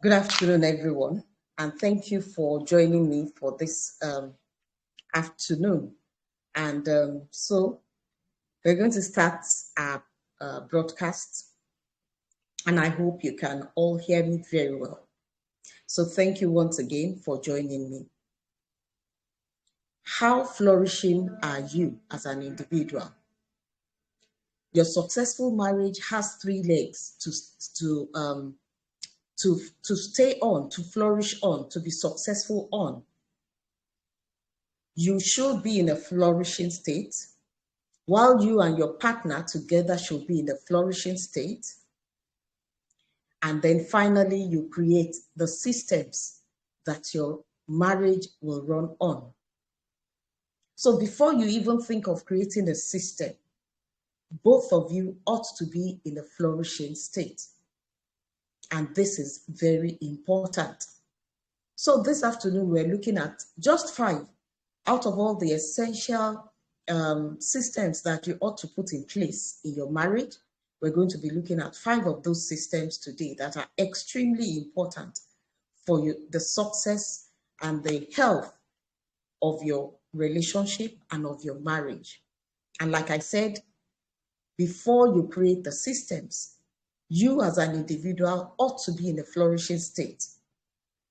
Good afternoon, everyone, and thank you for joining me for this afternoon. And so we're going to start our broadcast, and I hope you can all hear me very well. So thank you once again for joining me. How flourishing are you as an individual? Your successful marriage has three legs to stay on, to flourish on, to be successful on. You should be in a flourishing state, while you and your partner together should be in a flourishing state. And then finally, you create the systems that your marriage will run on. So before you even think of creating a system, both of you ought to be in a flourishing state. And this is very important. So this afternoon, we're looking at just 5 out of all the essential systems that you ought to put in place in your marriage. We're going to be looking at 5 of those systems today that are extremely important for you, the success and the health of your relationship and of your marriage. And like I said, before you create the systems, you as an individual ought to be in a flourishing state.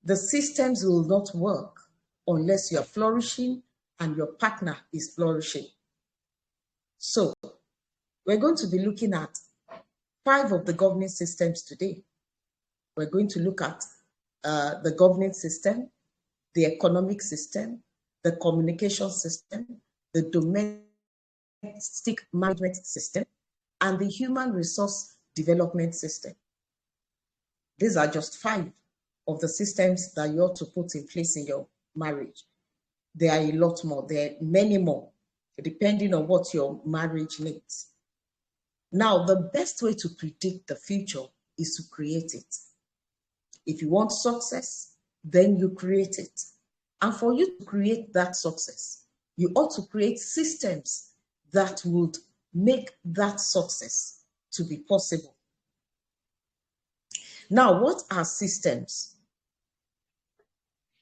The systems will not work unless you're flourishing and your partner is flourishing. So we're going to be looking at 5 of the governing systems today. We're going to look at the governing system, the economic system, the communication system, the domestic management system, and the human resource development system. These are just 5 of the systems that you ought to put in place in your marriage. There are a lot more. There are many more, depending on what your marriage needs. Now, the best way to predict the future is to create it. If you want success, then you create it. And for you to create that success, you ought to create systems that would make that success to be possible. Now, what are systems?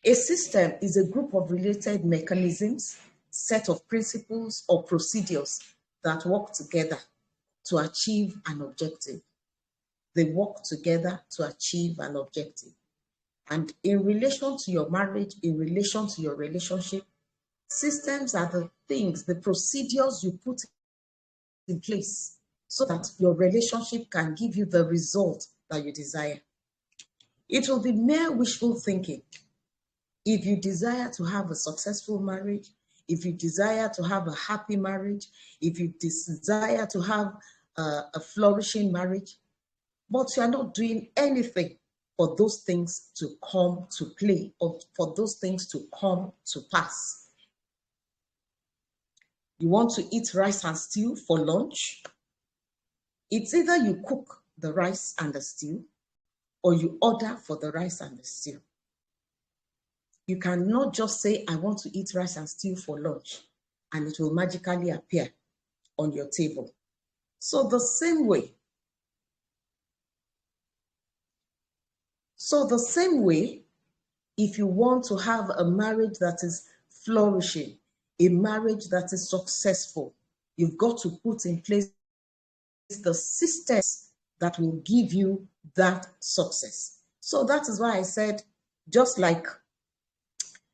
A system is a group of related mechanisms, set of principles or procedures that work together to achieve an objective. They work together to achieve an objective. And in relation to your marriage, in relation to your relationship, systems are the things, the procedures you put in place so that your relationship can give you the result that you desire. It will be mere wishful thinking if you desire to have a successful marriage, if you desire to have a happy marriage, if you desire to have a flourishing marriage, but you are not doing anything for those things to come to play or for those things to come to pass. You want to eat rice and stew for lunch? It's either you cook the rice and the stew or you order for the rice and the stew. You cannot just say, I want to eat rice and stew for lunch, and it will magically appear on your table. So the same way, if you want to have a marriage that is flourishing, a marriage that is successful, you've got to put in place the systems that will give you that success. So that is why I said, just like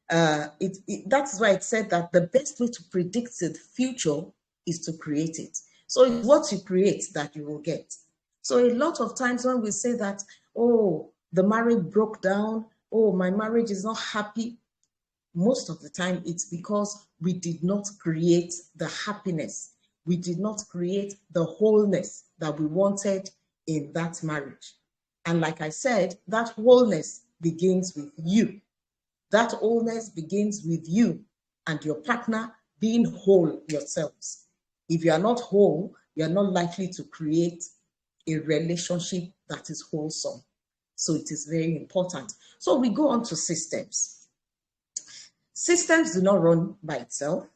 that's why it said that the best way to predict the future is to create it. So it's what you create that you will get. So a lot of times when we say that, oh, the marriage broke down, oh, my marriage is not happy, most of the time it's because we did not create the happiness. We did not create the wholeness that we wanted in that marriage. And like I said, that wholeness begins with you. That wholeness begins with you and your partner being whole yourselves. If you are not whole, you are not likely to create a relationship that is wholesome. So it is very important. So we go on to systems. Systems do not run by itself.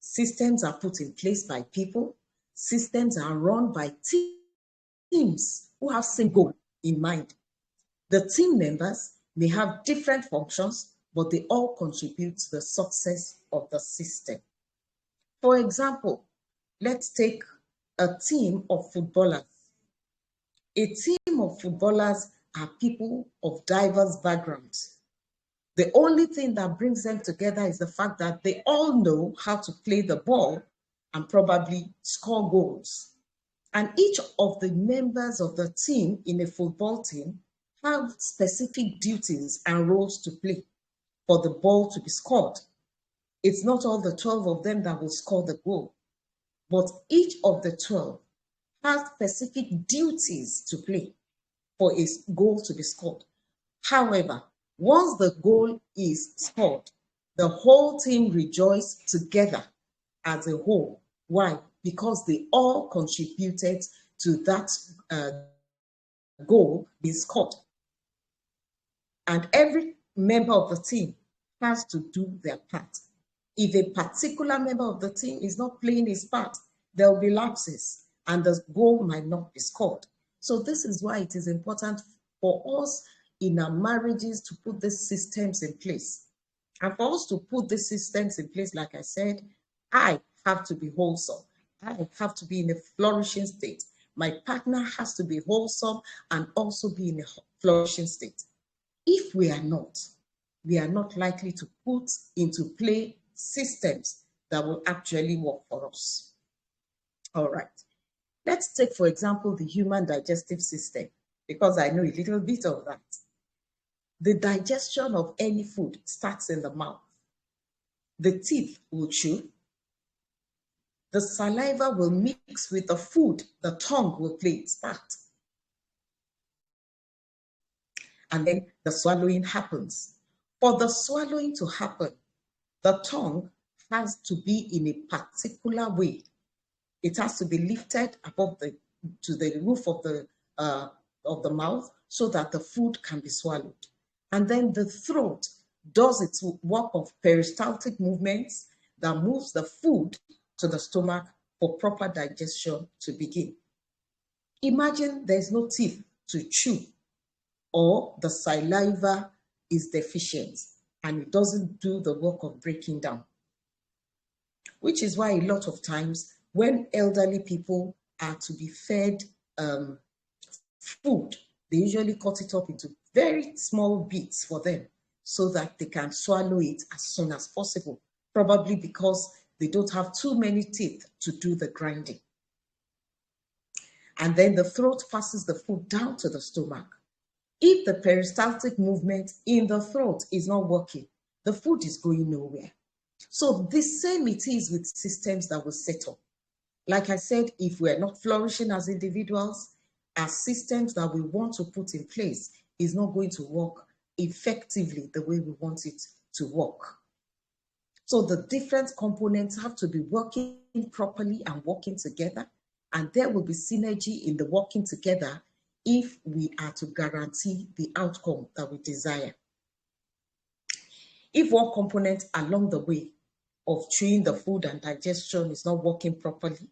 Systems are put in place by people. Systems are run by teams who have same goal in mind. The team members may have different functions, but they all contribute to the success of the system. For example, let's take a team of footballers. A team of footballers are people of diverse backgrounds. The only thing that brings them together is the fact that they all know how to play the ball and probably score goals. And each of the members of the team in a football team have specific duties and roles to play for the ball to be scored. It's not all the 12 of them that will score the goal, but each of the 12 has specific duties to play for a goal to be scored. However, once the goal is scored, the whole team rejoices together as a whole. Why? Because they all contributed to that goal being scored. And every member of the team has to do their part. If a particular member of the team is not playing his part, there will be lapses and the goal might not be scored. So this is why it is important for us in our marriages to put these systems in place. And for us to put these systems in place, like I said, I have to be wholesome. I have to be in a flourishing state. My partner has to be wholesome and also be in a flourishing state. If we are not likely to put into play systems that will actually work for us. All right. Let's take, for example, the human digestive system, because I know a little bit of that. The digestion of any food starts in the mouth. The teeth will chew. The saliva will mix with the food. The tongue will play its part. And then the swallowing happens. For the swallowing to happen, the tongue has to be in a particular way. It has to be lifted above to the roof of the mouth so that the food can be swallowed. And then the throat does its work of peristaltic movements that moves the food to the stomach for proper digestion to begin. Imagine there's no teeth to chew, or the saliva is deficient and it doesn't do the work of breaking down. Which is why a lot of times when elderly people are to be fed food, they usually cut it up into very small bits for them so that they can swallow it as soon as possible, probably because they don't have too many teeth to do the grinding. And then the throat passes the food down to the stomach. If the peristaltic movement in the throat is not working, the food is going nowhere. So the same it is with systems that will set up. Like I said, if we're not flourishing as individuals, our systems that we want to put in place is not going to work effectively the way we want it to work. So the different components have to be working properly and working together, and there will be synergy in the working together if we are to guarantee the outcome that we desire. If one component along the way of chewing the food and digestion is not working properly,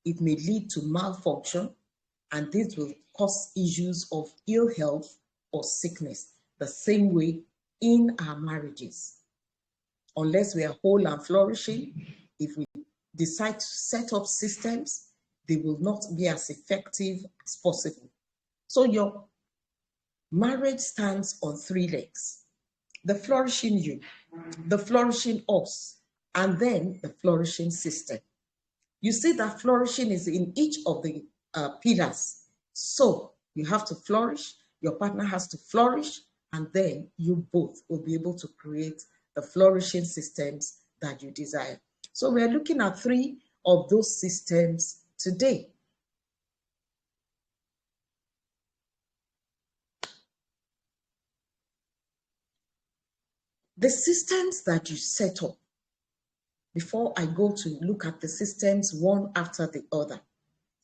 it may lead to malfunction, and this will cause issues of ill health or sickness, the same way in our marriages. Unless we are whole and flourishing, if we decide to set up systems, they will not be as effective as possible. So your marriage stands on 3 legs: the flourishing you, the flourishing us, and then the flourishing system. You see that flourishing is in each of the pillars. So you have to flourish, your partner has to flourish, and then you both will be able to create the flourishing systems that you desire. So we're looking at 3 of those systems today. The systems that you set up, before I go to look at the systems one after the other,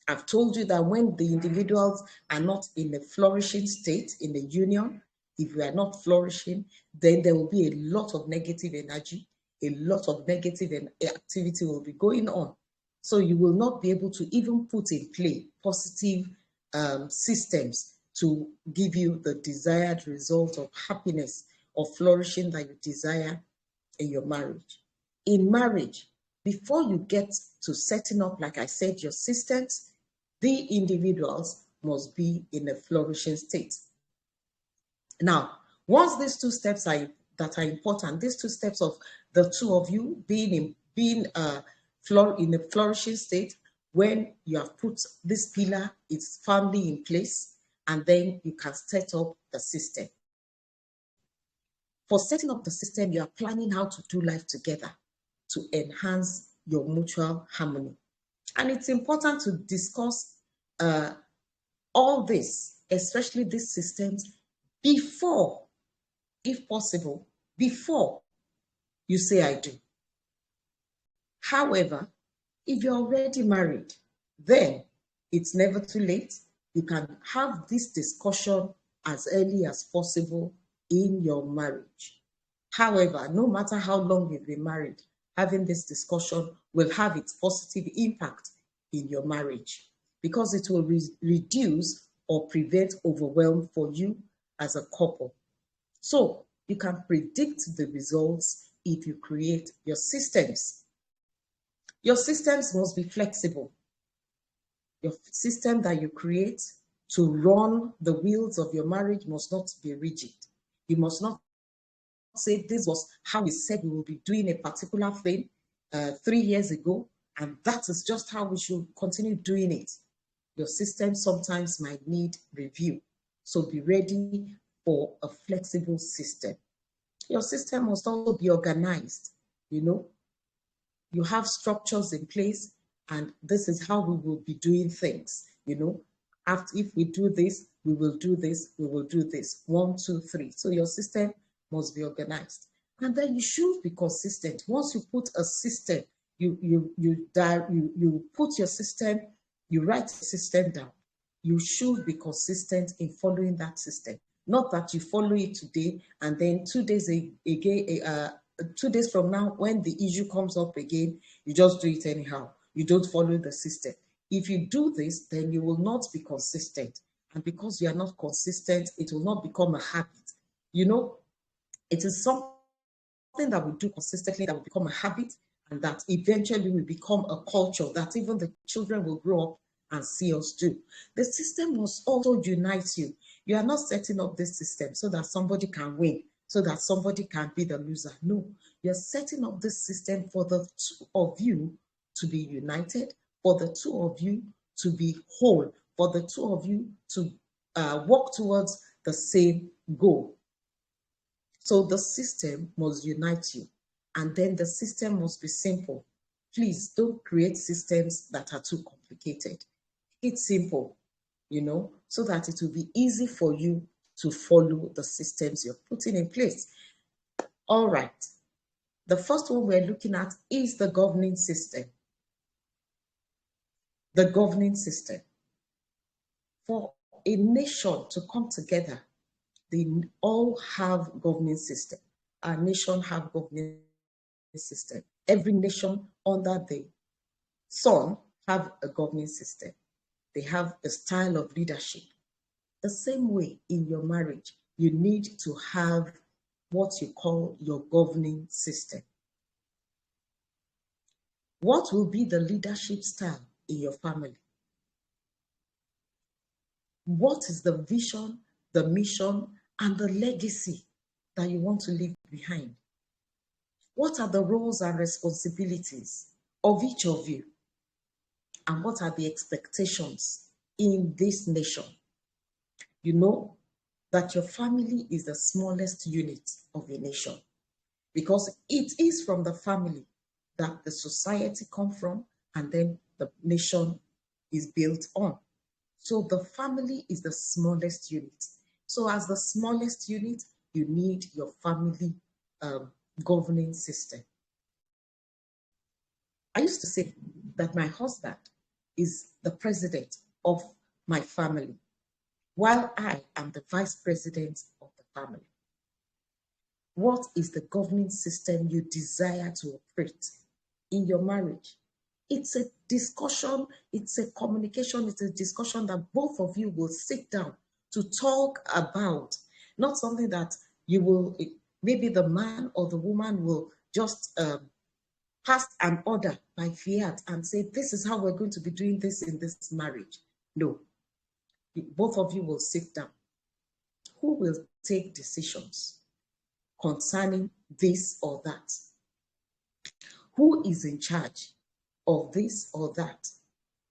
I've told you that when the individuals are not in a flourishing state in the union, if we are not flourishing, then there will be a lot of negative energy, a lot of negative activity will be going on. So you will not be able to even put in play positive systems to give you the desired result of happiness or flourishing that you desire in your marriage. In marriage, before you get to setting up, like I said, your systems, the individuals must be in a flourishing state. Now, once these two steps that are important, these two steps of the two of you being in a flourishing state, when you have put this pillar, it's firmly in place, and then you can set up the system. For setting up the system, you are planning how to do life together to enhance your mutual harmony. And it's important to discuss all this, especially these systems, before, if possible, before you say I do. However, if you're already married, then it's never too late. You can have this discussion as early as possible in your marriage. However, no matter how long you've been married, having this discussion will have its positive impact in your marriage because it will reduce or prevent overwhelm for you as a couple. So you can predict the results if you create your systems. Your systems must be flexible. Your system that you create to run the wheels of your marriage must not be rigid. You must not say this was how we said we will be doing a particular thing 3 years ago, and that is just how we should continue doing it. Your system sometimes might need review. So be ready for a flexible system. Your system must also be organized. You have structures in place, and this is how we will be doing things. After, if we do this, we will do this, we will do this. 1, 2, 3. So your system must be organized. And then you should be consistent. Once you put a system, you put your system, you write the system down. You should be consistent in following that system. Not that you follow it today and then 2 days again, 2 days from now, when the issue comes up again, you just do it anyhow. You don't follow the system. If you do this, then you will not be consistent. And because you are not consistent, it will not become a habit. It is something that we do consistently that will become a habit, and that eventually will become a culture that even the children will grow up and see us do. The system must also unite you. You are not setting up this system so that somebody can win, so that somebody can be the loser. No, you're setting up this system for the two of you to be united, for the two of you to be whole, for the two of you to work towards the same goal. So the system must unite you, and then the system must be simple. Please don't create systems that are too complicated. It's simple, so that it will be easy for you to follow the systems you're putting in place. All right. The first one we're looking at is the governing system. The governing system. For a nation to come together, they all have governing system. Our nation have governing system. Every nation under the sun have a governing system. They have a style of leadership. The same way in your marriage, you need to have what you call your governing system. What will be the leadership style in your family? What is the vision, the mission, and the legacy that you want to leave behind? What are the roles and responsibilities of each of you? And what are the expectations in this nation? You know that your family is the smallest unit of a nation, because it is from the family that the society comes from, and then the nation is built on. So the family is the smallest unit. So as the smallest unit, you need your family governing system. I used to say that my husband is the president of my family, while I am the vice president of the family. What is the governing system you desire to operate in your marriage? It's a discussion, it's a communication, it's a discussion that both of you will sit down to talk about, not something that you will, maybe the man or the woman will just pass an order by fiat and say, this is how we're going to be doing this in this marriage. No, both of you will sit down. Who will take decisions concerning this or that? Who is in charge of this or that?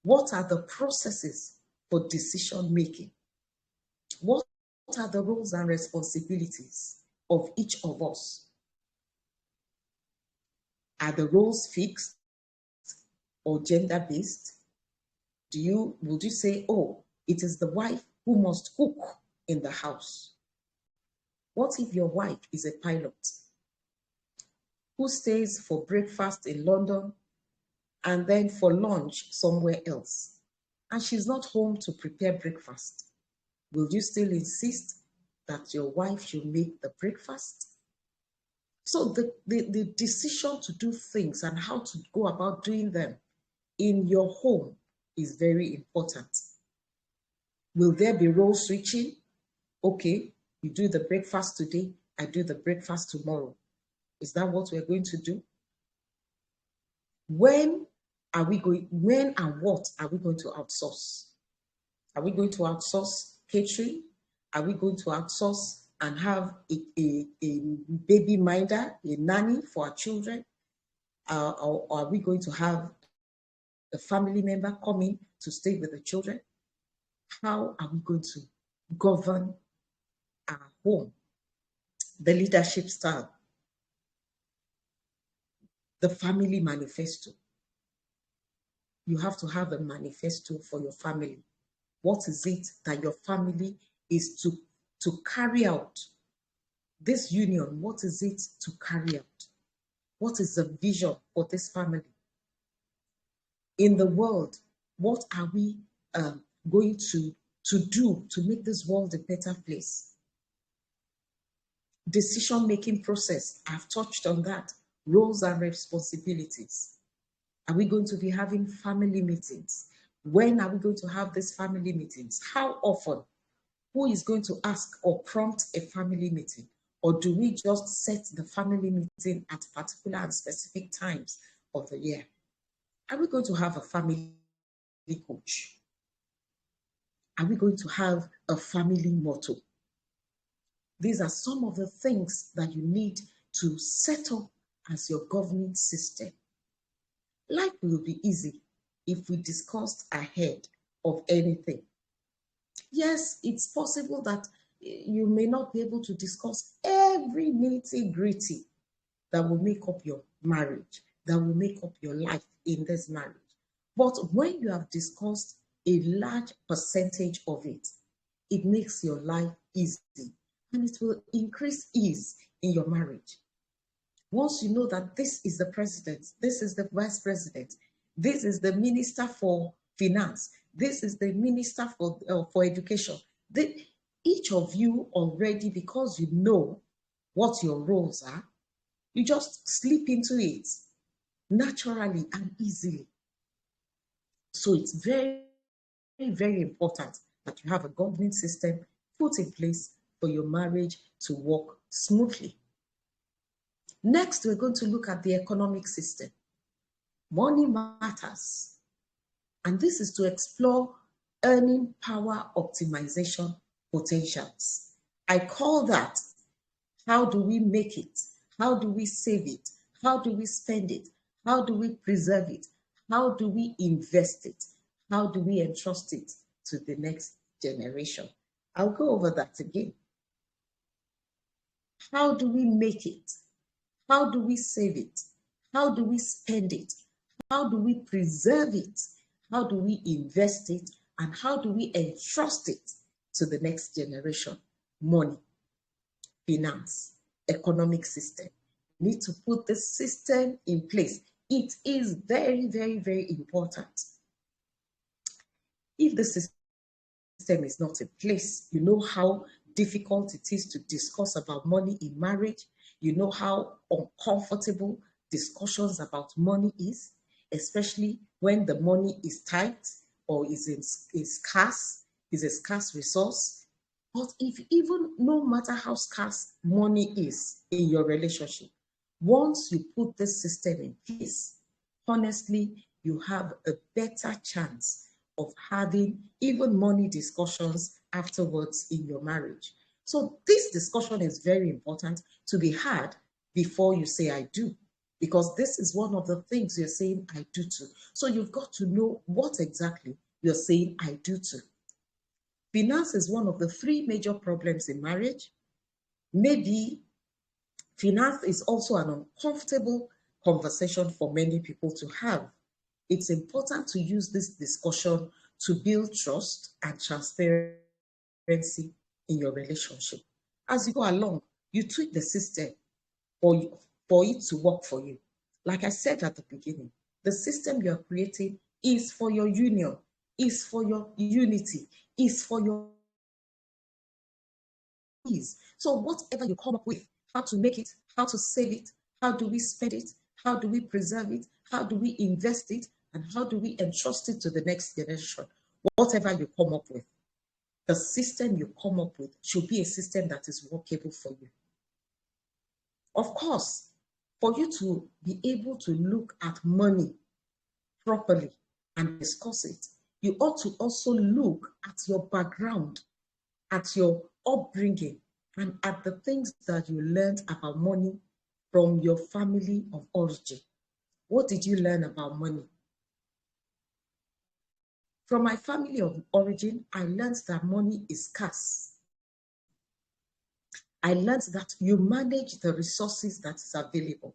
What are the processes for decision making? What are the roles and responsibilities of each of us? Are the roles fixed or gender-based? Would you say, oh, it is the wife who must cook in the house? What if your wife is a pilot who stays for breakfast in London and then for lunch somewhere else, and she's not home to prepare breakfast? Will you still insist that your wife should make the breakfast? So the decision to do things and how to go about doing them in your home is very important. Will there be role switching? Okay, you do the breakfast today, I do the breakfast tomorrow. Is that what we're going to do? When and what are we going to outsource? Are we going to outsource catering? Are we going to outsource and have a baby minder, a nanny for our children? Or are we going to have a family member coming to stay with the children? How are we going to govern our home? The leadership style, the family manifesto. You have to have a manifesto for your family. What is it that your family is to carry out? This union, what is it to carry out? What is the vision for this family? In the world, what are we going to do to make this world a better place? Decision-making process, I've touched on that. Roles and responsibilities. Are we going to be having family meetings? When are we going to have these family meetings? How often? Who is going to ask or prompt a family meeting? Or do we just set the family meeting at particular and specific times of the year? Are we going to have a family coach? Are we going to have a family motto? These are some of the things that you need to set up as your governing system. Life will be easy if we discussed ahead of anything. Yes, it's possible that you may not be able to discuss every nitty-gritty that will make up your marriage, that will make up your life in this marriage. But when you have discussed a large percentage of it, it makes your life easy and it will increase ease in your marriage. Once you know that this is the president, this is the vice president, this is the minister for finance, this is the minister for education, each of you already, because you know what your roles are, you just slip into it naturally and easily. So it's very, very important that you have a governing system put in place for your marriage to work smoothly. Next, we're going to look at the economic system. Money matters. And this is to explore earning power optimization potentials. I call that, how do we make it? How do we save it? How do we spend it? How do we preserve it? How do we invest it? How do we entrust it to the next generation? I'll go over that again. How do we make it? How do we save it? How do we spend it? How do we preserve it? How do we invest it? And how do we entrust it to the next generation? Money, finance, economic system. We need to put the system in place. It is very, very, very important. If the system is not in place, you know how difficult it is to discuss about money in marriage. You know how uncomfortable discussions about money is, especially when the money is tight or is a scarce resource. But if even no matter how scarce money is in your relationship, once you put this system in place, honestly, you have a better chance of having even money discussions afterwards in your marriage. So this discussion is very important to be had before you say I do, because this is one of the things you're saying I do to. So you've got to know what exactly you're saying I do to. Finance is one of the three major problems in marriage. Maybe finance is also an uncomfortable conversation for many people to have. It's important to use this discussion to build trust and transparency in your relationship. As you go along, you tweak the system for it to work for you. Like I said at the beginning, the system you're creating is for your union, is for your unity, is for your ease. So whatever you come up with, how to make it, how to save it, how do we spend it, how do we preserve it, how do we invest it, and how do we entrust it to the next generation? Whatever you come up with, the system you come up with should be a system that is workable for you. Of course, for you to be able to look at money properly and discuss it, you ought to also look at your background, at your upbringing, and at the things that you learned about money from your family of origin. What did you learn about money? From my family of origin, I learned that money is scarce. I learned that you manage the resources that is available.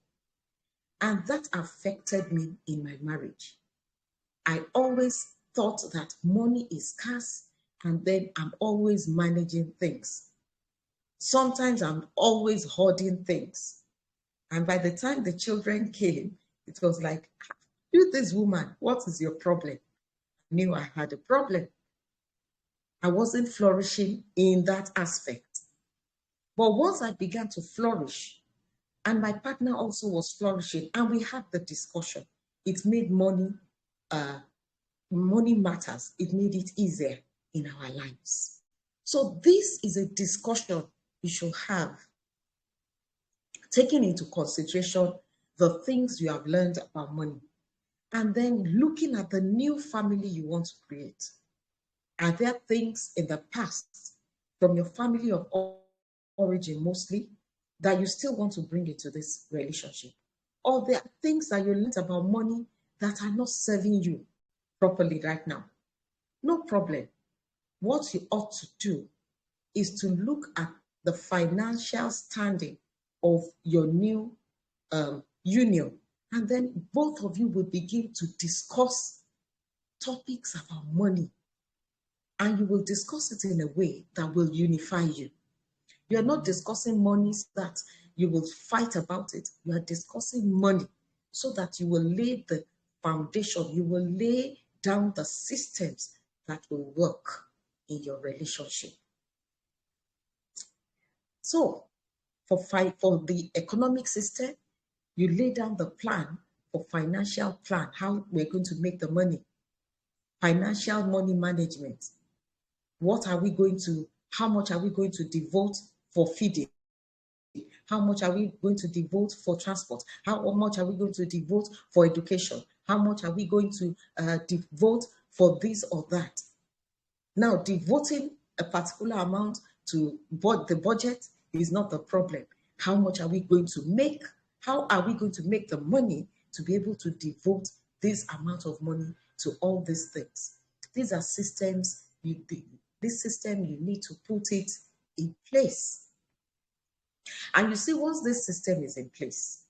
And that affected me in my marriage. I always thought that money is scarce, and then I'm always managing things. Sometimes I'm always hoarding things. And by the time the children came, it was like, you, this woman, what is your problem? I knew I had a problem. I wasn't flourishing in that aspect. But once I began to flourish, and my partner also was flourishing, and we had the discussion, it made money matters. It made it easier in our lives. So this is a discussion you should have, taking into consideration the things you have learned about money, and then looking at the new family you want to create. Are there things in the past from your family of origin mostly that you still want to bring into this relationship? Or there are things that you learned about money that are not serving you properly right now? No problem. What you ought to do is to look at the financial standing of your new union, and then both of you will begin to discuss topics about money, and you will discuss it in a way that will unify you. You're not discussing money so that you will fight about it. You are discussing money so that you will lay the foundation, you will lay down the systems that will work in your relationship. So, for the economic system, you lay down the plan for financial plan, how we're going to make the money, financial money management. What are we going to, how much are we going to devote for feeding? How much are we going to devote for transport? How much are we going to devote for education? How much are we going to devote for this or that? Now, devoting a particular amount to the budget is not the problem. How much are we going to make? How are we going to make the money to be able to devote this amount of money to all these things? These are systems, this system, you need to put it in place. And you see, once this system is in place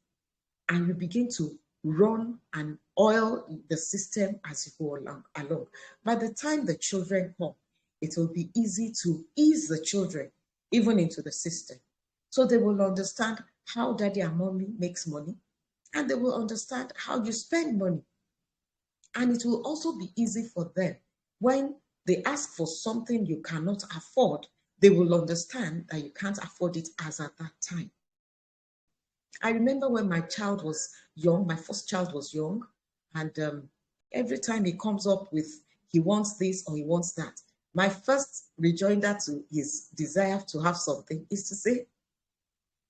and you begin to run and oil the system as you go along, by the time the children come, it will be easy to ease the children even into the system. So they will understand how daddy and mommy makes money, and they will understand how you spend money. And it will also be easy for them when they ask for something you cannot afford, they will understand that you can't afford it as at that time. I remember when my child was young, my first child was young, and every time he comes up with he wants this or he wants that, my first rejoinder to his desire to have something is to say,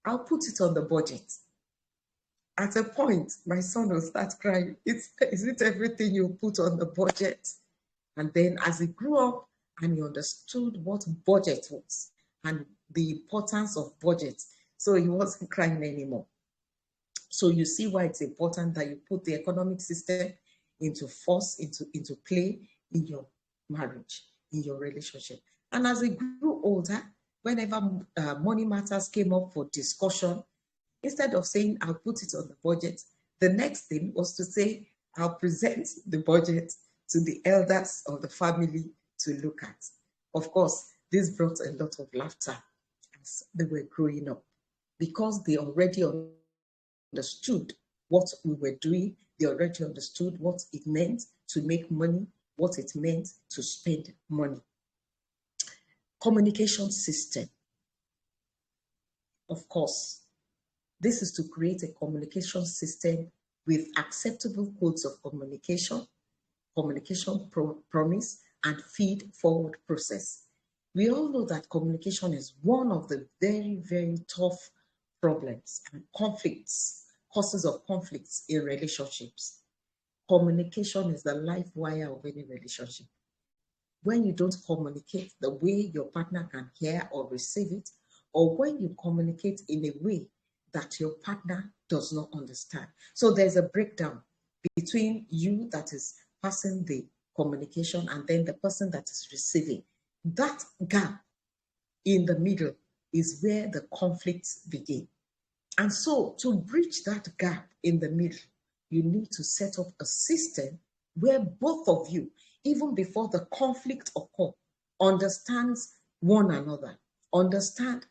I'll put it on the budget. At a point, my son will start crying. Is it everything you put on the budget? And then as he grew up and he understood what budget was and the importance of budget, so he wasn't crying anymore. So you see why it's important that you put the economic system into force, into play in your marriage, in your relationship. And as he grew older, whenever money matters came up for discussion, instead of saying, I'll put it on the budget, the next thing was to say, I'll present the budget to the elders of the family to look at. Of course, this brought a lot of laughter as they were growing up because they already understood what we were doing. They already understood what it meant to make money, what it meant to spend money. Communication system. Of course, this is to create a communication system with acceptable codes of communication, promise, and feed-forward process. We all know that communication is one of the very, very tough problems and conflicts, causes of conflicts in relationships. Communication is the life wire of any relationship. When you don't communicate the way your partner can hear or receive it, or when you communicate in a way that your partner does not understand. So there's a breakdown between you that is passing the communication and then the person that is receiving. That gap in the middle is where the conflicts begin. And so to bridge that gap in the middle, you need to set up a system where both of you, even before the conflict occurs, understands one another, understand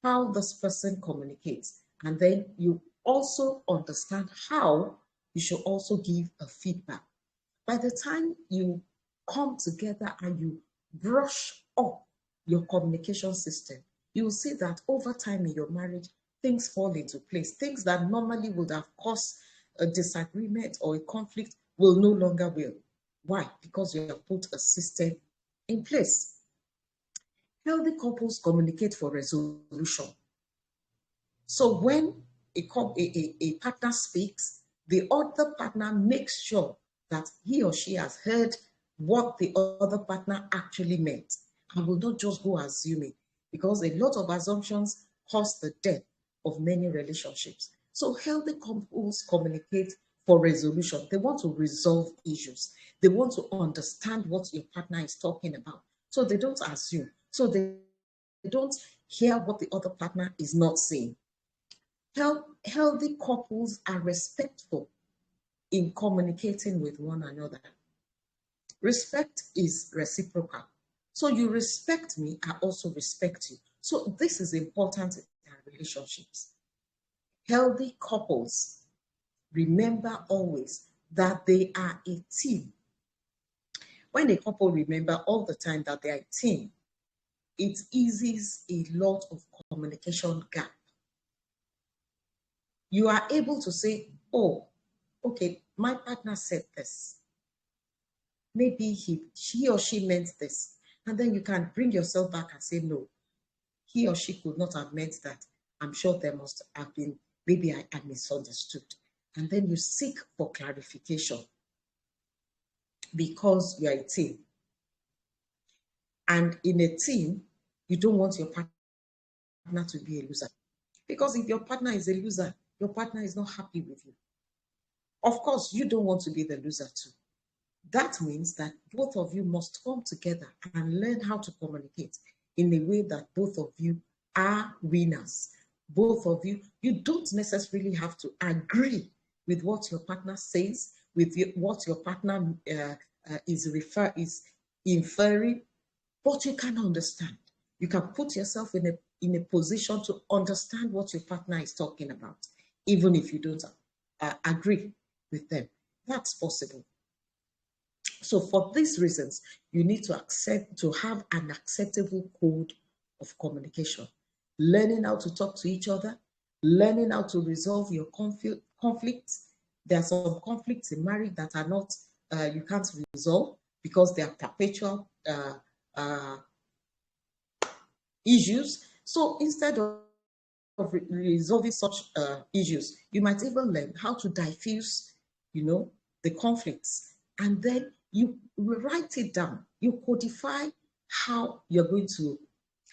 how this person communicates, and then you also understand how you should also give a feedback. By the time you come together and you brush up your communication system, you will see that over time in your marriage, things fall into place. Things that normally would have caused a disagreement or a conflict will no longer will. Why? Because you have put a system in place. Healthy couples communicate for resolution. So when a partner speaks, the other partner makes sure that he or she has heard what the other partner actually meant and will not just go assuming, because a lot of assumptions cause the death of many relationships. So healthy couples communicate for resolution. They want to resolve issues. They want to understand what your partner is talking about. So they don't assume. So they don't hear what the other partner is not saying. Healthy couples are respectful in communicating with one another. Respect is reciprocal. So you respect me, I also respect you. So this is important in our relationships. Healthy couples remember always that they are a team. When a couple remember all the time that they are a team, it eases a lot of communication gap. You are able to say, oh, okay, my partner said this. Maybe he or she meant this. And then you can bring yourself back and say, no, he or she could not have meant that. I'm sure there must have been, maybe I misunderstood. And then you seek for clarification because you are a team. And in a team, you don't want your partner to be a loser. Because if your partner is a loser, your partner is not happy with you. Of course, you don't want to be the loser too. That means that both of you must come together and learn how to communicate in a way that both of you are winners. Both of you, you don't necessarily have to agree with what your partner says, with what your partner is inferring, but you can understand. You can put yourself in a position to understand what your partner is talking about, even if you don't agree with them. That's possible. So for these reasons, you need to have an acceptable code of communication. Learning how to talk to each other, learning how to resolve your conflicts. There are some conflicts in marriage that are not, you can't resolve because they are perpetual issues. So instead of resolving such issues, you might even learn how to diffuse, the conflicts, and then you write it down. You codify how you're going to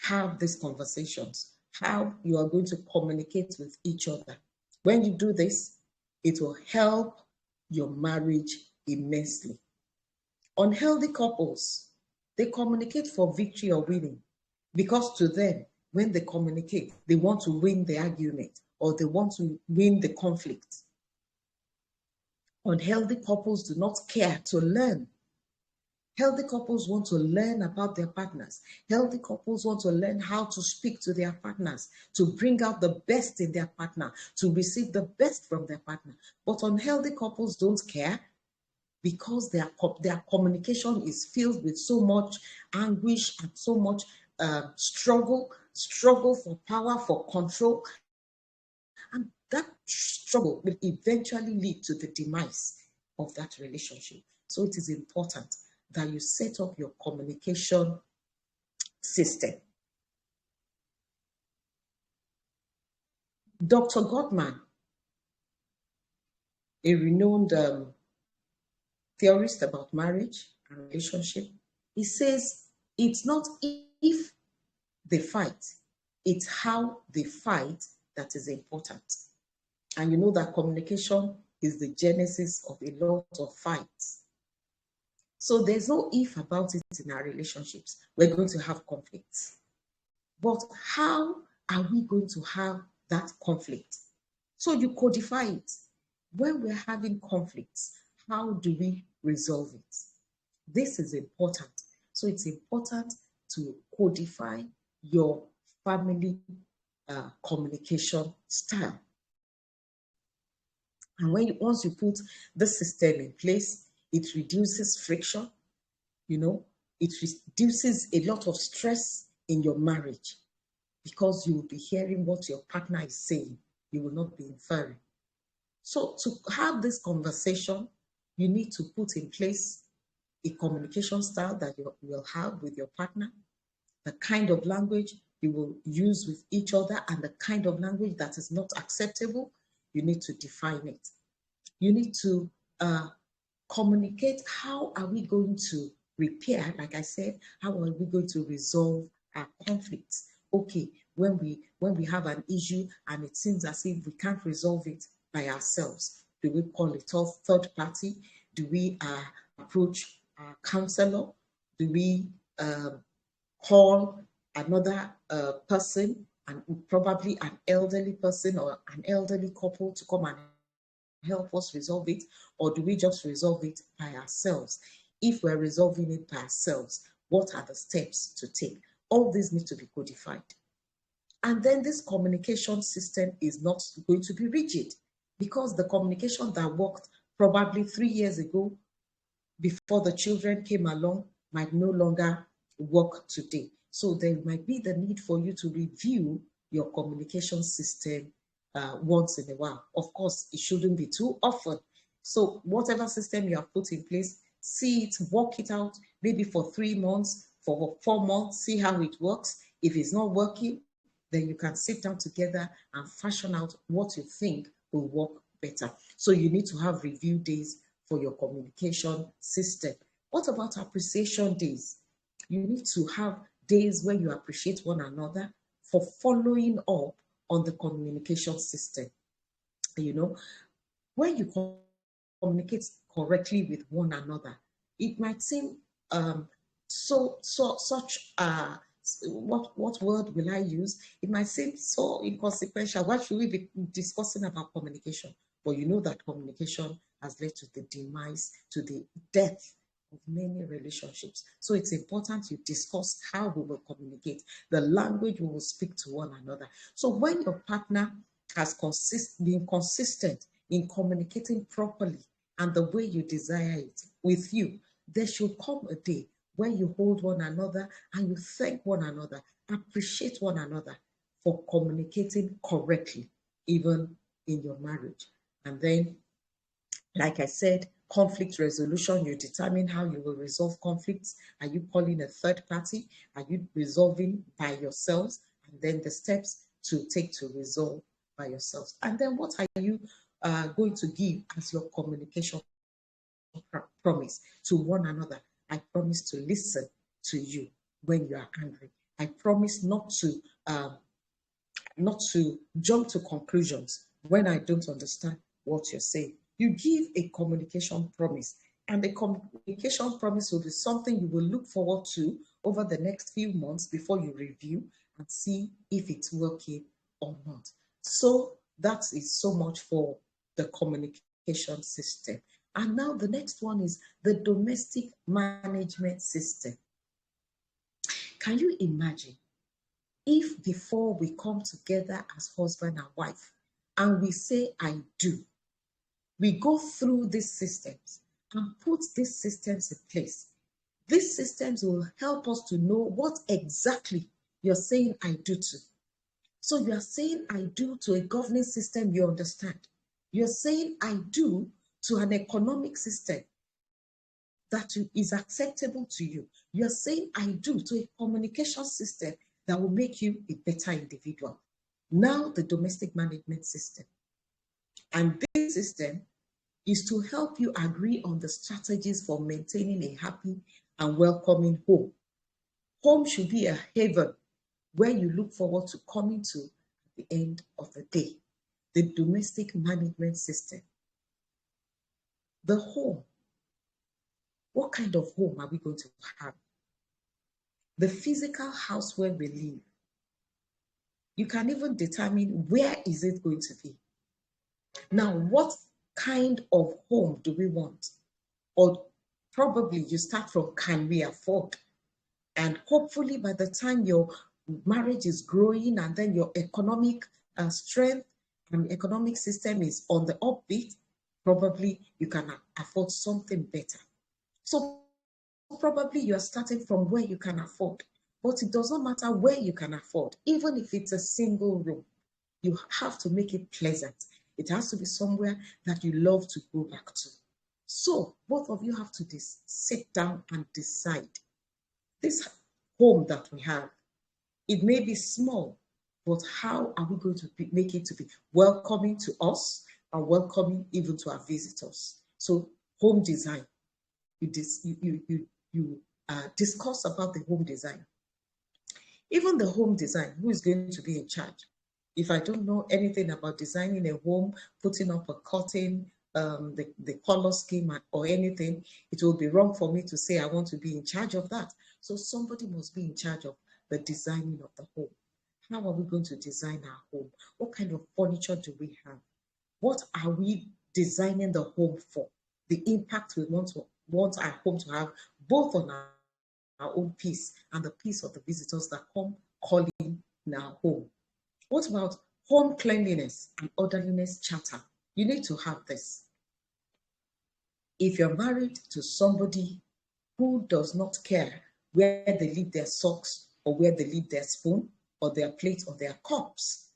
have these conversations, how you are going to communicate with each other. When you do this, it will help your marriage immensely. Unhealthy couples, they communicate for victory or winning, because to them, when they communicate, they want to win the argument or they want to win the conflict. Unhealthy couples do not care to learn. Healthy couples want to learn about their partners. Healthy couples want to learn how to speak to their partners, to bring out the best in their partner, to receive the best from their partner. But unhealthy couples don't care, because their communication is filled with so much anguish and so much struggle for power, for control. And that struggle will eventually lead to the demise of that relationship. So it is important that you set up your communication system. Dr. Gottman, a renowned theorist about marriage and relationship, he says it's not if they fight, it's how they fight that is important. And you know that communication is the genesis of a lot of fights. So there's no if about it in our relationships. We're going to have conflicts. But how are we going to have that conflict? So you codify it. When we're having conflicts, how do we resolve it? This is important. So it's important to codify your family communication style. And once you put the system in place, it reduces friction, it reduces a lot of stress in your marriage, because you will be hearing what your partner is saying. You will not be inferring. So to have this conversation, you need to put in place a communication style that you will have with your partner, the kind of language you will use with each other, and the kind of language that is not acceptable. You need to define it. You need to communicate how are we going to repair, like I said, how are we going to resolve our conflicts? Okay, when we have an issue and it seems as if we can't resolve it by ourselves, do we call it a third party? Do we approach a counselor? Do we call another person, and probably an elderly person or an elderly couple, to come and help us resolve it? Or do we just resolve it by ourselves? If we're resolving it by ourselves, what are the steps to take? All these need to be codified. And then this communication system is not going to be rigid, because the communication that worked probably 3 years ago, before the children came along, might no longer work today. So there might be the need for you to review your communication system once in a while. Of course, it shouldn't be too often. So whatever system you have put in place, see it, work it out, maybe for 3 months, for 4 months, see how it works. If it's not working, then you can sit down together and fashion out what you think will work better. So you need to have review days for your communication system. What about appreciation days? You need to have days where you appreciate one another for following up on the communication system. When you communicate correctly with one another, it might seem such what word will I use? It might seem so inconsequential. Why should we be discussing about communication? But you know that communication has led to the demise, to the death of many relationships. So it's important you discuss how we will communicate, the language we will speak to one another. So when your partner has been consistent in communicating properly and the way you desire it with you, there should come a day when you hold one another and you thank one another, appreciate one another for communicating correctly, even in your marriage. And then, like I said, conflict resolution. You determine how you will resolve conflicts. Are you calling a third party? Are you resolving by yourselves? And then the steps to take to resolve by yourselves. And then what are you going to give as your communication promise to one another? I promise to listen to you when you are angry. I promise not to jump to conclusions when I don't understand what you're saying. You give a communication promise, and the communication promise will be something you will look forward to over the next few months before you review and see if it's working or not. So that is so much for the communication system. And now the next one is the domestic management system. Can you imagine if before we come together as husband and wife and we say, I do, we go through these systems and put these systems in place? These systems will help us to know what exactly you're saying I do to. So you are saying I do to a governing system you understand. You're saying I do to an economic system that is acceptable to you. You're saying I do to a communication system that will make you a better individual. Now the domestic management system. And this system is to help you agree on the strategies for maintaining a happy and welcoming home. Home should be a haven where you look forward to coming to at the end of the day. The domestic management system. The home. What kind of home are we going to have? The physical house where we live. You can even determine where is it going to be. Now, what kind of home do we want? Or probably you start from, can we afford? And hopefully by the time your marriage is growing and then your economic strength and economic system is on the upbeat, probably you can afford something better. So probably you are starting from where you can afford, but it doesn't matter where you can afford. Even if it's a single room, you have to make it pleasant. It has to be somewhere that you love to go back to. So both of you have to sit down and decide. This home that we have, it may be small, but how are we going to make it to be welcoming to us and welcoming even to our visitors? So home design. You discuss about the home design. Even the home design, who is going to be in charge? If I don't know anything about designing a home, putting up a curtain, the color scheme or anything, it will be wrong for me to say I want to be in charge of that. So somebody must be in charge of the designing of the home. How are we going to design our home? What kind of furniture do we have? What are we designing the home for? The impact we want our home to have, both on our own peace and the peace of the visitors that come calling in our home. What about home cleanliness and orderliness charter? You need to have this. If you're married to somebody who does not care where they leave their socks or where they leave their spoon or their plate or their cups,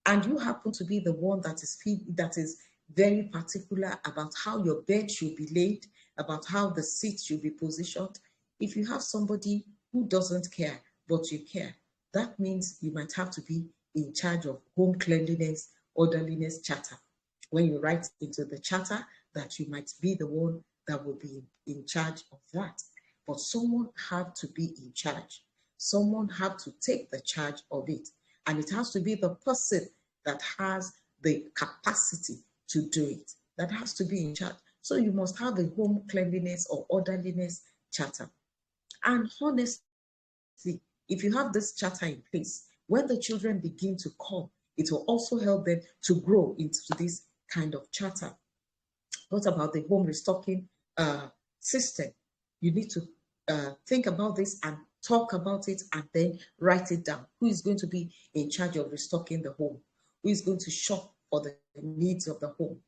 and you happen to be the one that is very particular about how your bed should be laid, about how the seat should be positioned. If you have somebody who doesn't care, but you care, that means you might have to be in charge of home cleanliness, orderliness charter. When you write into the charter that you might be the one that will be in charge of that. But someone have to be in charge. Someone have to take the charge of it. And it has to be the person that has the capacity to do it, that has to be in charge. So you must have a home cleanliness or orderliness charter. And honestly, if you have this charter in place, when the children begin to come, it will also help them to grow into this kind of charter. What about the home restocking system? You need to think about this and talk about it and then write it down. Who is going to be in charge of restocking the home? Who is going to shop for the needs of the home?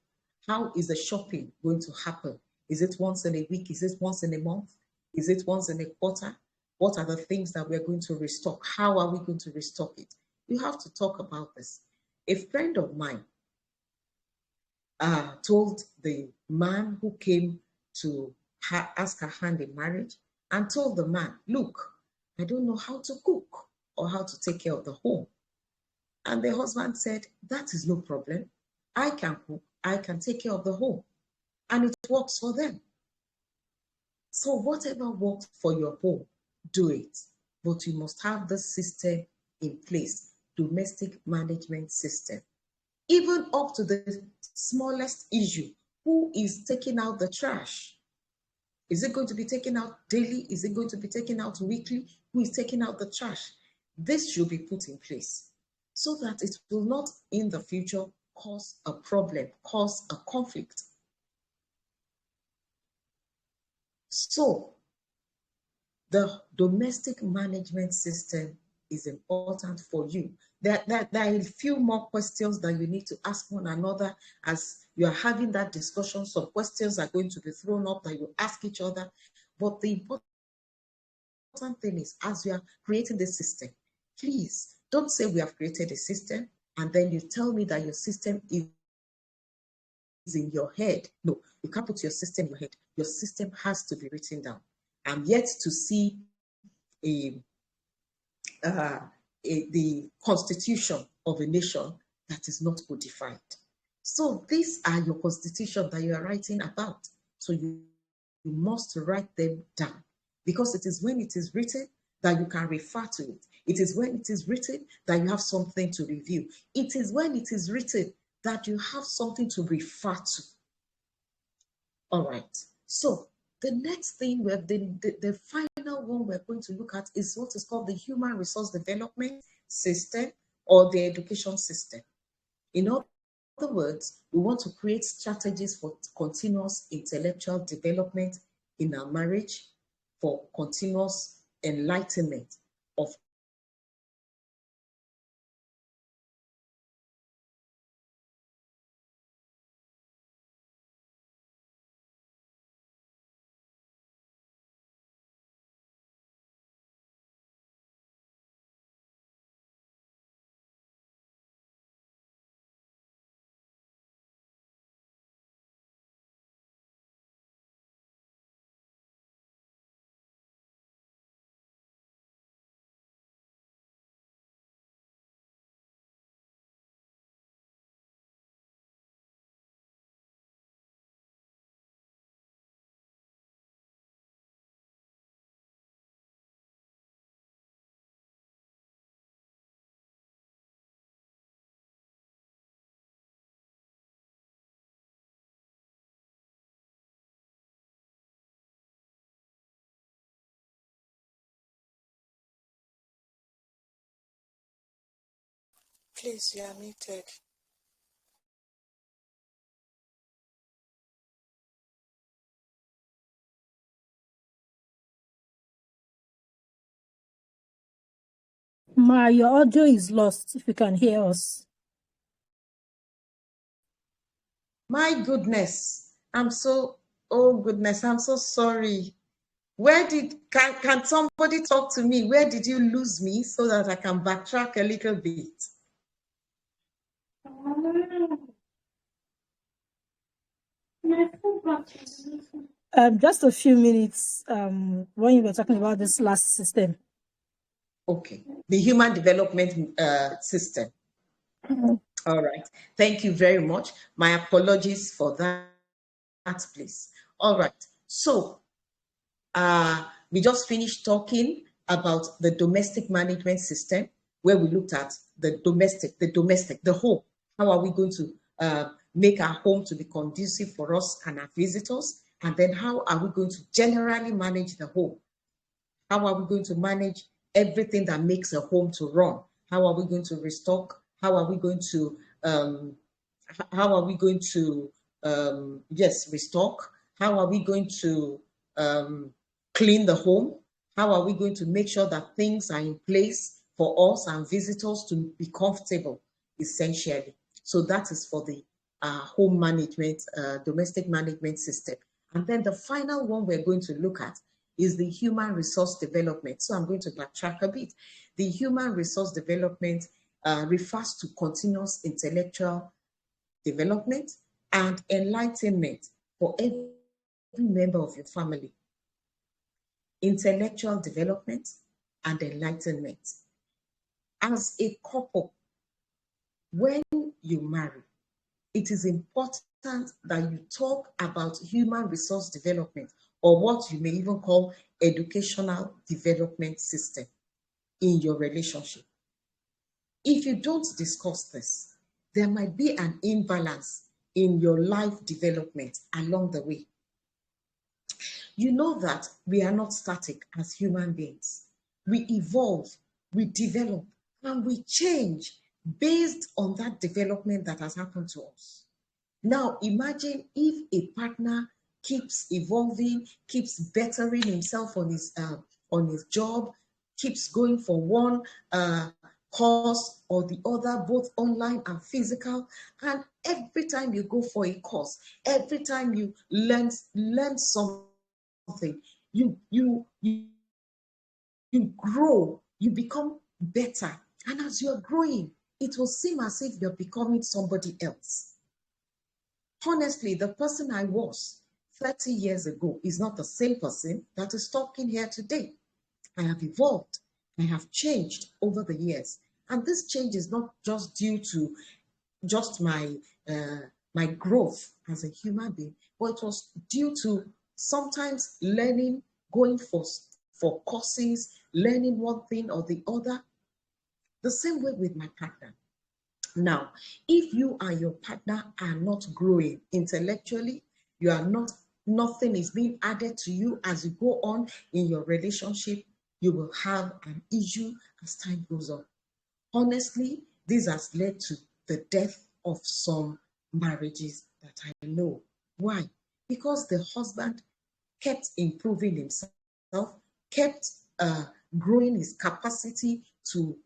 How is the shopping going to happen? Is it once in a week? Is it once in a month? Is it once in a quarter? What are the things that we're going to restock? How are we going to restock it? You have to talk about this. A friend of mine told the man who came to ask her hand in marriage and told the man, look, I don't know how to cook or how to take care of the home. And the husband said, that is no problem. I can cook, I can take care of the home. And it works for them. So whatever works for your home, do it. But you must have the system in place, domestic management system. Even up to the smallest issue, who is taking out the trash? Is it going to be taken out daily? Is it going to be taken out weekly? Who is taking out the trash? This should be put in place so that it will not in the future cause a problem, cause a conflict. So the domestic management system is important for you. There are a few more questions that you need to ask one another as you are having that discussion. Some questions are going to be thrown up that you ask each other. But the important thing is, as you are creating this system, please don't say we have created a system and then you tell me that your system is in your head. No, you can't put your system in your head. Your system has to be written down. I'm yet to see the constitution of a nation that is not codified. So these are your constitution that you are writing about. So you must write them down, because it is when it is written that you can refer to it. It is when it is written that you have something to review. It is when it is written that you have something to refer to. All right. So the next thing, the final one we're going to look at is what is called the human resource development system or the education system. In other words, we want to create strategies for continuous intellectual development in our marriage, for continuous enlightenment of Please, you are muted. Ma, your audio is lost, if you can hear us. My goodness, oh goodness, I'm so sorry. Can somebody talk to me? Where did you lose me so that I can backtrack a little bit? Just a few minutes when you were talking about this last system. Okay, the human development system. All right, thank you very much. My apologies for that, please. All right, so we just finished talking about the domestic management system, where we looked at the home. How are we going to make our home to be conducive for us and our visitors? And then how are we going to generally manage the home? How are we going to manage everything that makes a home to run? How are we going to restock? How are we going to restock? How are we going to clean the home? How are we going to make sure that things are in place for us and visitors to be comfortable, essentially? So that is for the home management, domestic management system. And then the final one we're going to look at is the human resource development. So I'm going to backtrack a bit. The human resource development refers to continuous intellectual development and enlightenment for member of your family. Intellectual development and enlightenment. As a couple, when you marry, it is important that you talk about human resource development, or what you may even call educational development system in your relationship. If you don't discuss this, there might be an imbalance in your life development along the way. You know that we are not static as human beings. We evolve, we develop, and we change based on that development that has happened to us. Now, imagine if a partner keeps evolving, keeps bettering himself on his job, keeps going for one course or the other, both online and physical. And every time you go for a course, every time you learn something, you grow, you become better. And as you're growing, it will seem as if you're becoming somebody else. Honestly, the person I was 30 years ago is not the same person that is talking here today. I have evolved. I have changed over the years. And this change is not just due to just my growth as a human being, but it was due to sometimes learning, going for courses, learning one thing or the other. The same way with my partner. Now, if you and your partner are not growing intellectually, you are not, nothing is being added to you as you go on in your relationship, you will have an issue as time goes on. Honestly, this has led to the death of some marriages that I know. Why? Because the husband kept improving himself, kept growing his capacity to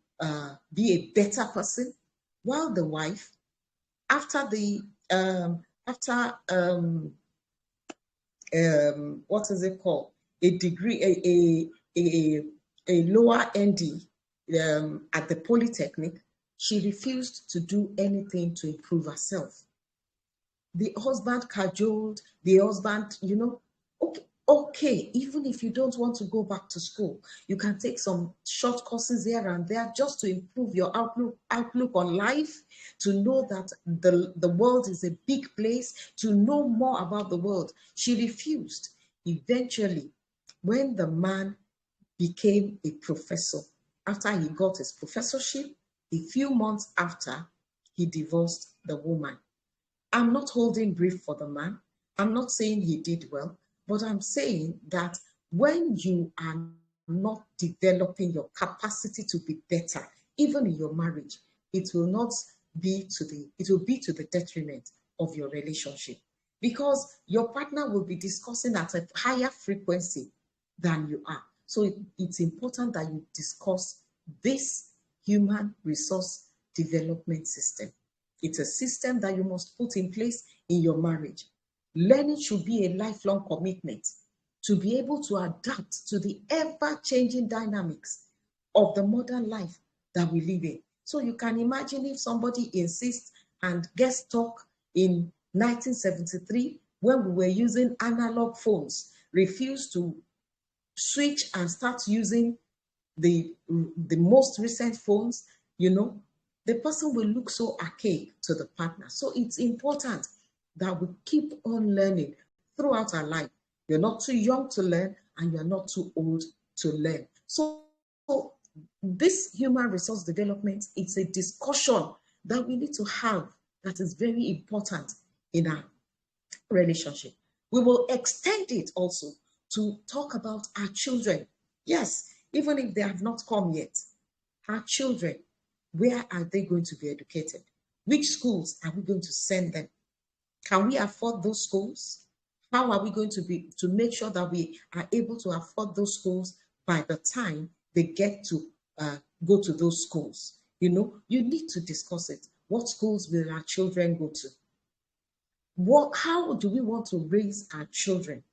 be a better person, while the wife, after what is it called, a degree, a lower ND at the Polytechnic, she refused to do anything to improve herself. The husband cajoled, the husband, okay, even if you don't want to go back to school, you can take some short courses here and there just to improve your outlook on life, to know that the world is a big place, to know more about the world. She refused. Eventually, when the man became a professor, after he got his professorship, a few months after, he divorced the woman. I'm not holding brief for the man. I'm not saying he did well, but I'm saying that when you are not developing your capacity to be better, even in your marriage, it will be to the detriment of your relationship, because your partner will be discussing at a higher frequency than you are. So it's important that you discuss this human resource development system. It's a system that you must put in place in your marriage. Learning should be a lifelong commitment to be able to adapt to the ever-changing dynamics of the modern life that we live in. So you can imagine if somebody insists and gets stuck in 1973, when we were using analog phones, refuse to switch and start using the most recent phones, the person will look so archaic to the partner. So it's important that we keep on learning throughout our life. You're not too young to learn and you're not too old to learn. So this human resource development, it's a discussion that we need to have that is very important in our relationship. We will extend it also to talk about our children. Yes, even if they have not come yet, our children, where are they going to be educated? Which schools are we going to send them? Can we afford those schools? How are we going to make sure that we are able to afford those schools by the time they get to go to those schools? You need to discuss it. What schools will our children go to? How do we want to raise our children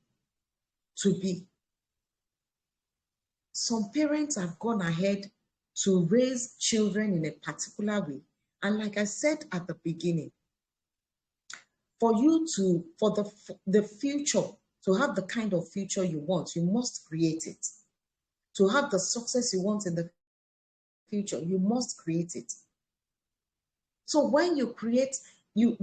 to be? Some parents have gone ahead to raise children in a particular way. And like I said at the beginning, for the future To have the kind of future you want, you must create it. To have the success you want in the future, you must create it. So when you create, you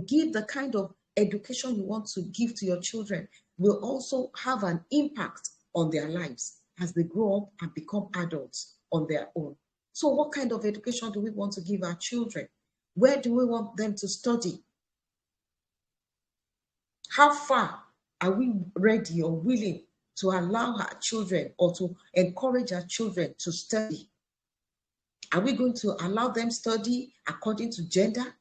give the kind of education you want to give to your children, will also have an impact on their lives as they grow up and become adults on their own. So what kind of education do we want to give our children? Where do we want them to study? How far are we ready or willing to allow our children or to encourage our children to study? Are we going to allow them study according to gender?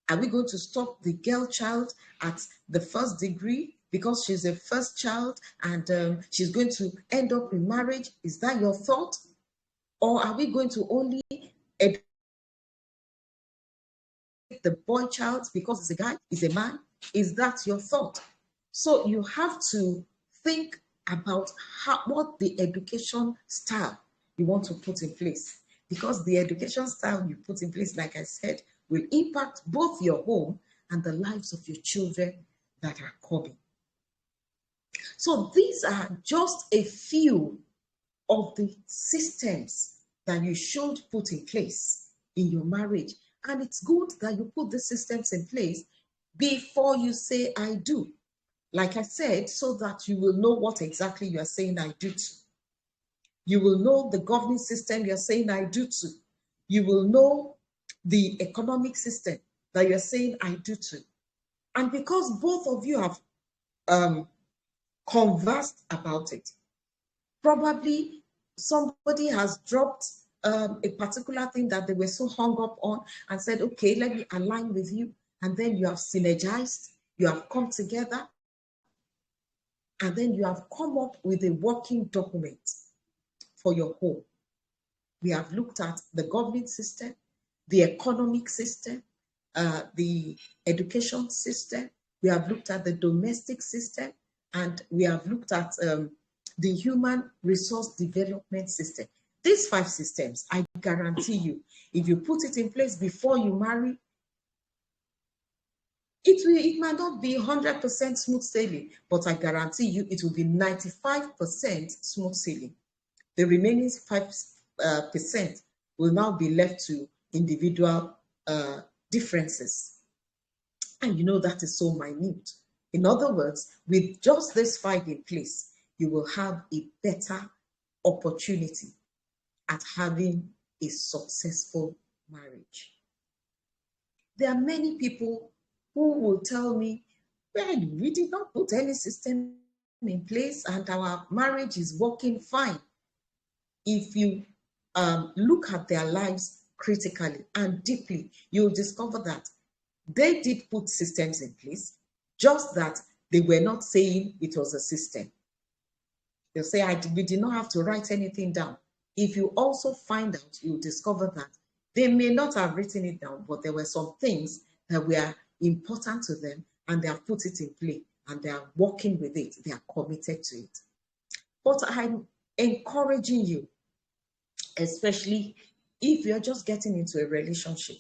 Are we going to stop the girl child at the first degree because she's a first child and she's going to end up in marriage? Is that your thought? Or are we going to only educate the boy child because it's a guy, is a man? Is that your thought? So you have to think about what the education style you want to put in place, because the education style you put in place, like I said, will impact both your home and the lives of your children that are coming. So these are just a few of the systems that you should put in place in your marriage. And it's good that you put the systems in place before you say, I do. Like I said, so that you will know what exactly you are saying I do to. You will know the governing system you're saying I do to. You will know the economic system that you're saying I do to. And because both of you have conversed about it, probably somebody has dropped a particular thing that they were so hung up on and said, okay, let me align with you. And then you have synergized, you have come together, and then you have come up with a working document for your home. We have looked at the governing system, the economic system, the education system. We have looked at the domestic system, and we have looked at the human resource development system. These 5 systems, I guarantee you, if you put it in place before you marry, it might not be 100% smooth sailing, but I guarantee you it will be 95% smooth sailing. The remaining 5% will now be left to individual differences. And you know that is so minute. In other words, with just this 5 in place, you will have a better opportunity at having a successful marriage. There are many people who will tell me, well, we did not put any system in place and our marriage is working fine. If you look at their lives critically and deeply, you'll discover that they did put systems in place, just that they were not saying it was a system. They'll say, we did not have to write anything down. If you also find out, you'll discover that they may not have written it down, but there were some things that were important to them and they have put it in play and they are working with it. They are committed to it. But I'm encouraging you, especially if you're just getting into a relationship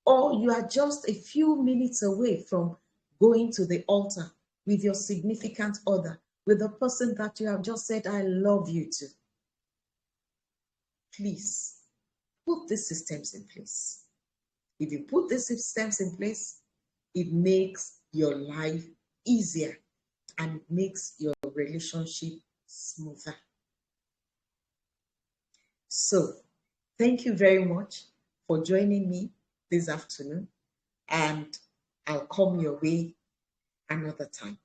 or you are just a few minutes away from going to the altar with your significant other, with the person that you have just said, I love you to. Please put these systems in place. If you put these systems in place, it makes your life easier and it makes your relationship smoother. So, thank you very much for joining me this afternoon, and I'll come your way another time.